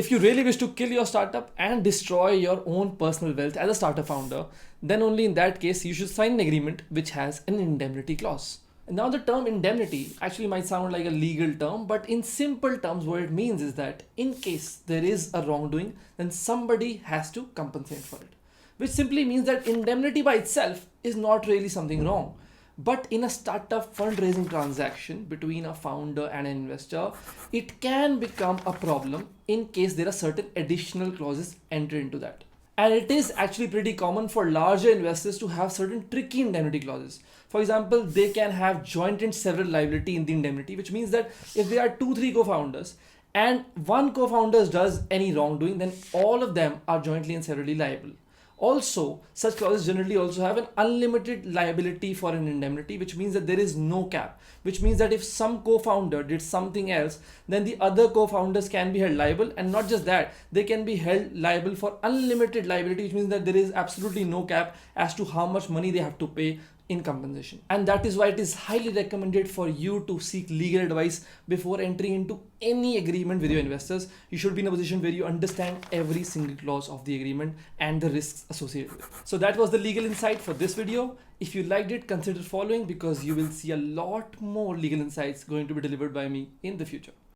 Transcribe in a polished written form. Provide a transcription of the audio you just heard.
If you really wish to kill your startup and destroy your own personal wealth as a startup founder, then only in that case you should sign an agreement which has an indemnity clause. Now, the term indemnity actually might sound like a legal term, but in simple terms, what it means is that in case there is a wrongdoing, then somebody has to compensate for it. Which simply means that indemnity by itself is not really something wrong. But in a startup fundraising transaction between a founder and an investor, it can become a problem in case there are certain additional clauses entered into that. And it is actually pretty common for larger investors to have certain tricky indemnity clauses. For example, they can have joint and several liability in the indemnity, which means that if there are 2-3 co-founders and one co-founder does any wrongdoing, then all of them are jointly and severally liable. Also, such clauses generally also have an unlimited liability for an indemnity, which means that there is no cap, which means that if some co-founder did something else, then the other co-founders can be held liable. And not just that, they can be held liable for unlimited liability, which means that there is absolutely no cap as to how much money they have to pay in compensation. And that is why it is highly recommended for you to seek legal advice before entering into any agreement with your investors. You should be in a position where you understand every single clause of the agreement and the risks associated with it. So that was the legal insight for this video. If you liked it, consider following, because you will see a lot more legal insights going to be delivered by me in the future.